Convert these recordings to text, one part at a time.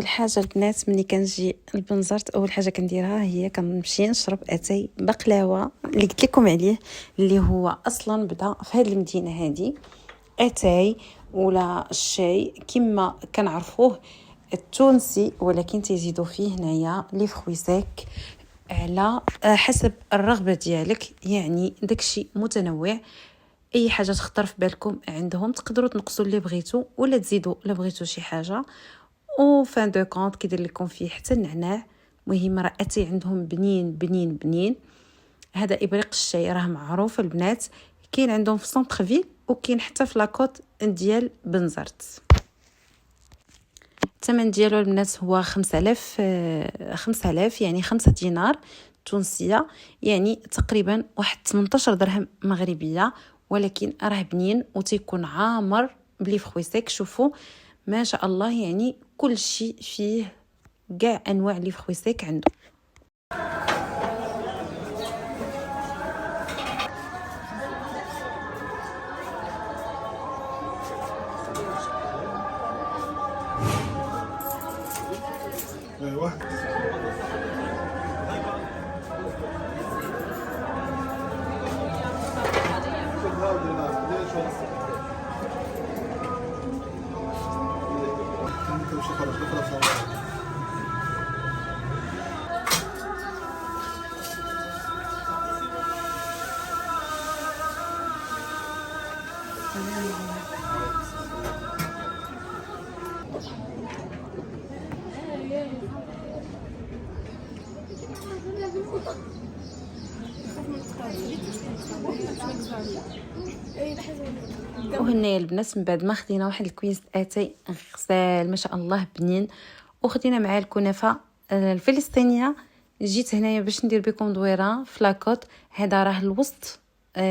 اول حاجه البنات ملي كنجي لبنزرت اول حاجه كنديرها هي كنمشي نشرب اتاي بقلاوه اللي قلت لكم عليه، اللي هو اصلا بدا في هذه المدينه هذه. اتاي ولا الشاي كما كنعرفوه التونسي، ولكن تيزيدوا فيه هنايا لي فروي سيك على حسب الرغبه ديالك، يعني داكشي متنوع. اي حاجه تخطر في بالكم عندهم تقدروا تنقصوا اللي بغيتوا ولا تزيدوا اللي بغيتوا شي حاجه. او فان دو كونط كيدير لكم فيه حتى النعناع. مهم راه اتي عندهم بنين بنين بنين. هذا ابريق الشاي راه معروف البنات، كاين عندهم في سونتر فيل وكاين حتى في لاكوت ديال بنزرت. الثمن ديالو البنات هو 5000 يعني 5 دينار تونسيه، يعني تقريبا واحد 18 درهم مغربيه، ولكن راه بنين وتيكون عامر بلي فخوي سيك. شوفوا ما شاء الله، يعني كل شيء فيه كاع انواع لي فخوي سيك عنده. واحد وهنا البنات من بعد ما خدينا واحد الكويس اتاي غزال ما شاء الله بنين، وخدينا معاه الكنافه الفلسطينيه. جيت هنايا باش ندير بكم دويره في لاكوت. هذا راه الوسط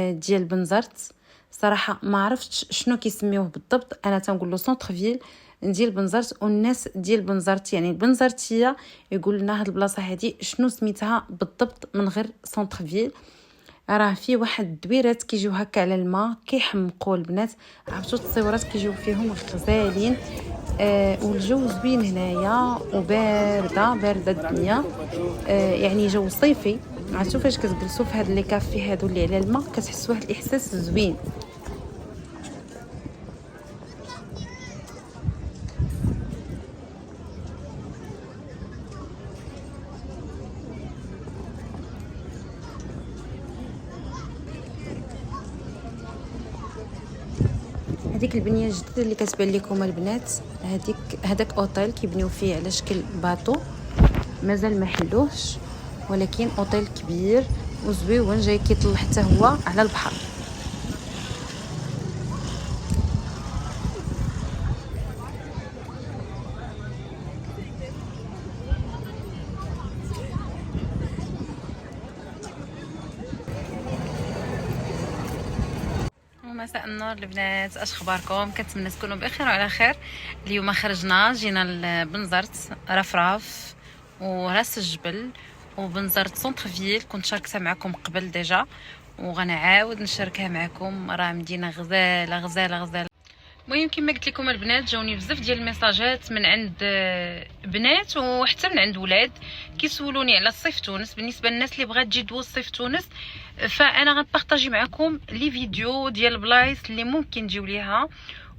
ديال بنزرت. صراحه ما عرفتش شنو كيسميوه بالضبط، انا تنقول له سونتر فيل ديال بنزرت، والناس ديال بنزرت يعني البنزرتيه يقول لنا هاد البلاصه هذه شنو سميتها بالضبط من غير سونتر فيل. راه في واحد الدويرات كيجيو هكا على الماء كيحمقوا البنات، عرفتوا التصويرات كيجيو فيهم غزالين. والجو زوين هنايا وبارده الدنيا. يعني جو صيفي. عرفتوا فاش كتجلسوا في هاد لي كافي هادو اللي على الماء كتحسوا واحد الاحساس زوين. هذيك البنيه الجديده اللي كتبان لكم البنات، هذاك اوتيل كيبنيو فيه على شكل باطو، مازال ما حلوهش، ولكن اوتيل كبير وزويون جاي كيطل حتى هو على البحر. مساء النور البنات، اش اخباركم؟ كنتمنى تكونوا بخير وعلى خير. اليوم خرجنا جينا لبنزرت رفراف وراس الجبل وبنزرت سونتر فيل. كنت شاركتها معكم قبل ديجا وغنعاود نشاركها معكم. راه مدينه غزاله غزاله غزاله. المهم كما قلت لكم البنات، جاوني بزاف ديال الميساجات من عند بنات وحتى من عند ولاد كيسولوني على الصيف تونس. بالنسبه للناس اللي بغات تجي دوز الصيف تونس، فانا غنبارطاجي معكم لي فيديو ديال البلايص اللي ممكن تجيو ليها.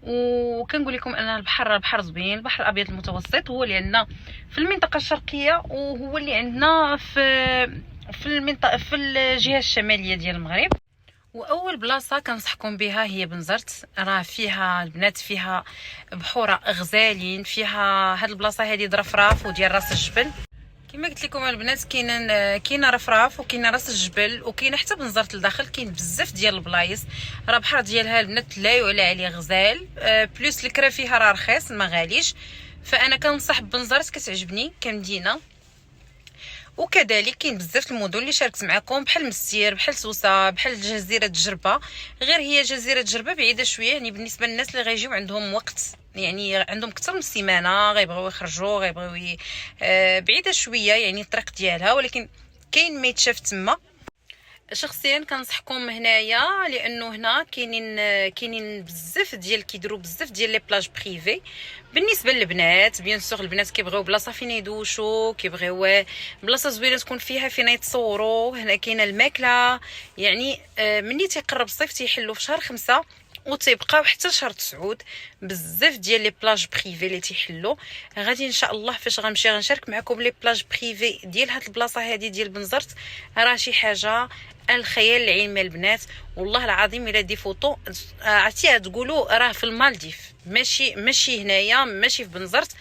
وكنقول لكم ان البحر زوين، البحر الابيض المتوسط هو اللي عندنا في المنطقه الشرقيه، وهو اللي عندنا في المنطقه في الجهه الشماليه ديال المغرب. واول بلاصه كنصحكم بها هي بنزرت. راه فيها البنات فيها بحوره غزالين، فيها هاد البلاصه هذه ضرفراف وديال راس الجبل. كما قلت لكم البنات كاينه رفراف وكاينه راس الجبل وكاينه حتى بنزرت لداخل. كاين بزاف ديال البلايص. راه بحر ديالها البنات لا يعلى عليه غزال، بلوس الكرا فيها راه رخيص ما غاليش. فانا كنصح بنزرت، كتعجبني كمدينه. وكذلك كاين بزاف المدن اللي شاركت معكم بحال مستير، بحال سوسه، بحال جزيره جربه. غير هي جزيره جربه بعيده شويه، يعني بالنسبه للناس اللي غيجيو عندهم وقت، يعني عندهم اكثر من السيمانه غيبغيو يخرجوا غيبغيو بعيده شويه يعني الطريق ديالها، ولكن كاين ما يتشاف تما. شخصيا كنصحكم هنايا، لانه هنا كاينين بزاف ديال كيديروا بزاف ديال لي بلاج بريفي. بالنسبه للبنات بيان سور البنات كيبغيو بلاصه فين يدوشوا، كيبغيو بلاصه زوينه تكون فيها فين يتصوروا. هنا كاينه الماكله، يعني ملي تيقرب الصيف تيحلوا في شهر 5 وتيبقاو حتى شهر 9 بزاف ديال لي بلاج بريفي اللي تيحلوا. غادي ان شاء الله فاش غنمشي غنشارك معكم لي بلاج بريفي ديال هاد البلاصه هذه ديال بنزرت. راه شي حاجه الخيال العلمي البنات، والله العظيم الا دي فوطو عرفتي تقولوا راه في المالديف، ماشي هنايا، ماشي في بنزرت،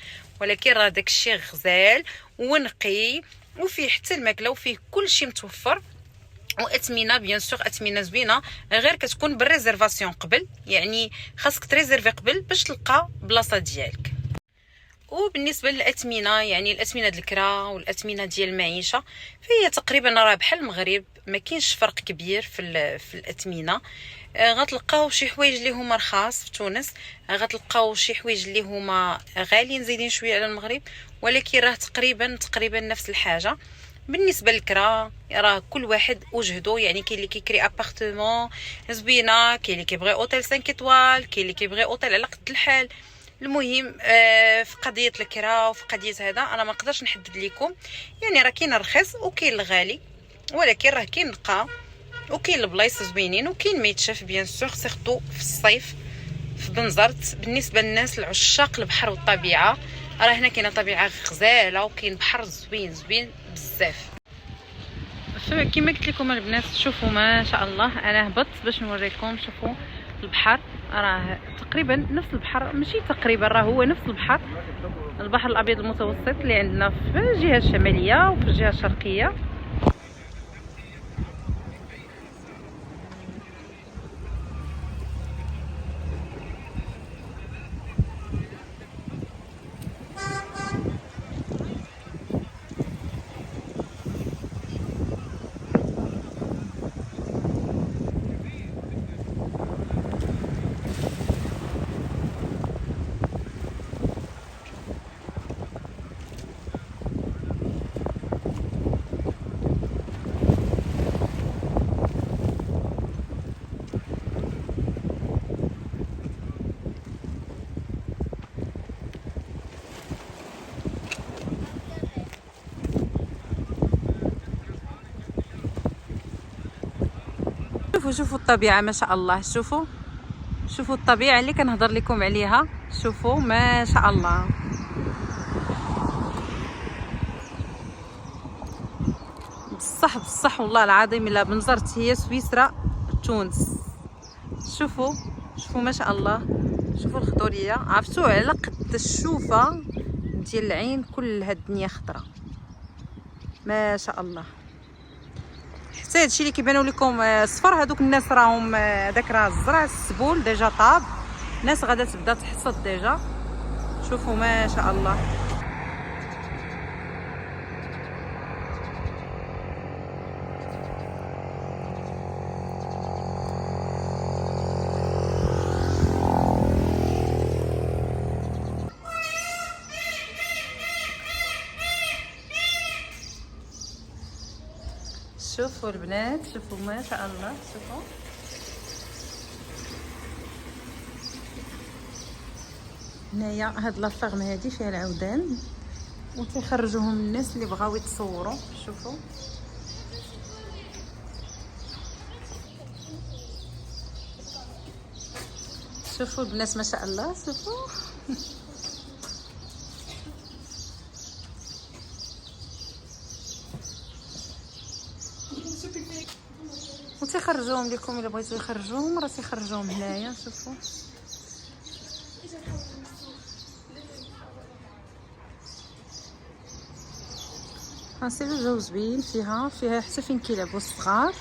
ولكن راه داكشي غزال ونقي وفيه حتى الماكله وفيه كل شيء متوفر. واثمنه بيان سور اثمنه زوينه، غير كتكون بالريزرفاسيون قبل، يعني خاصك تريزيرفي قبل باش تلقى بلاصه ديالك. وبالنسبه للاثمنه، يعني الاثمنه ديال الكرا والاثمنه ديال المعيشه، فهي تقريبا راه بحال المغرب، ما كاينش فرق كبير في الاثمنه. غتلقاو شي حوايج اللي هما رخاص في تونس، غتلقاو شي حوايج اللي هما غاليين زايدين شويه على المغرب، ولكن راه تقريبا نفس الحاجه. بالنسبه للكرا راه كل واحد وجهدو، يعني كاين اللي كيكري ابارتمون زوينه، كاين اللي كيبغي اوتيل 5 ايطوال، كاين اللي كيبغي اوتيل على قد الحال. المهم في قضيه الكرا وفي قضيه هذا انا ما نقدرش نحدد لكم، يعني راه كاين الرخيص وكاين الغالي، ولكن راه كاين نقا وكاين البلايص زوينين وكاين ما يتشاف بيان سور سيرتو في الصيف في بنزرت. بالنسبه للناس العشاق البحر والطبيعه، راه هنا كاينه طبيعه غزاله وكاين بحر زوين بزاف. كما قلت لكم البنات، شوفوا ما شاء الله، انا هبطت باش نوريكم. شوفوا البحر راه تقريبا نفس البحر، ماشي تقريبا، راه هو نفس البحر، البحر الابيض المتوسط اللي عندنا في الجهه الشماليه وفي الجهه الشرقيه. شوفوا الطبيعه ما شاء الله، شوفوا الطبيعه اللي كنهضر لكم عليها. شوفوا ما شاء الله، بصح والله العظيم الا بنزرت هي سويسرا تونس. شوفوا ما شاء الله، شوفوا الخضوريه، عرفتوا على قد الشوفه ديال العين كل هاد الدنيا خضراء ما شاء الله. حتى هادشي اللي كيبانوا لكم صفر، هذوك الناس راهم داك راه الزرع السبول ديجا طاب، الناس غادا تبدا تحصد ديجا. شوفوا ما شاء الله. شوفوا البنات، شوفوا ما شاء الله، شوفوا هنايا هاد لافيرم هادي فيها العودان وتيخرجوهم الناس اللي بغاو يتصوروا. شوفوا البنات ما شاء الله، شوفوا وتيخرجوهم لكم الا بغيتو يخرجوهم، راه تيخرجوهم هنايا. شوفوا غنسيرو الجو زوين، فيها حتى فين كيلعبوا الصغار.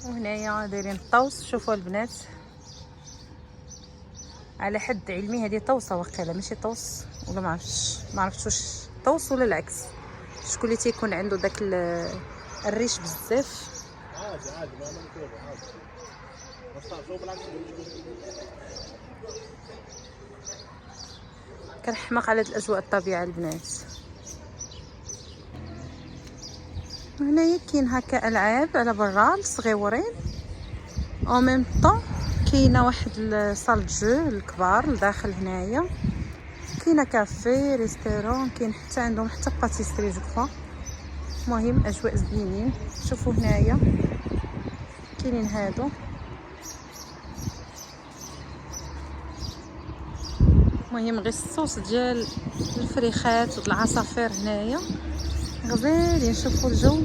وهنايا دايرين الطوس. شوفوا البنات على حد علمي هذه طوسه واقيلا، ماشي طوس ولا ما عرفتش واش طوس ولا العكس. شكون اللي تيكون عنده داك الريش بزاف. عادي ما كنحماق على هاد الاجواء الطبيعه البنات. هنايا كاين هكا العاب على برا للصغيورين، او ميم طون كاينه واحد صال جو الكبار لداخل. هنايا كاينه كافي ريستورون، كاين حتى عندهم حتى باتيسري جو كخوا. المهم اجواء زوينين. شوفوا هنايا كاينين هادو، المهم غير الصوص ديال الفريخات والعصافير هنايا غزالين. شوفوا الجو،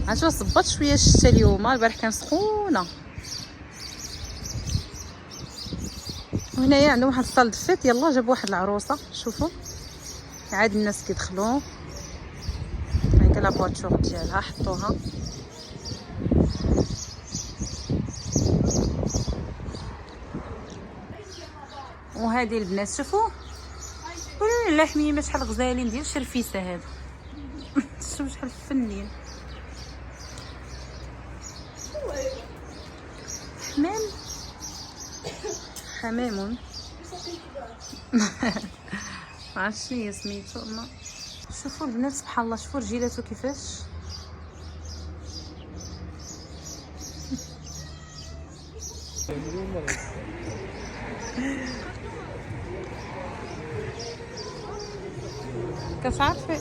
عرفتوا صبات شويه الشتا اليوم، البارح كان سخونه. وهنايا عندهم واحد الصال دفيت، يلا جابوا واحد العروسه. شوفوا عاد الناس كيدخلوا، هاكا لا بواتور ديالها حطوها. وهذه البنات شوفوا قولوا لي حميمه شحال غزالين ديال الشرفيسه هادو. شوفوا شحال فنين. حمام حمام معرفتش شنو هي سميتو. ما شوفوا البنات سبحان الله، شوفوا رجيلاتو كيفاش. كتعرفي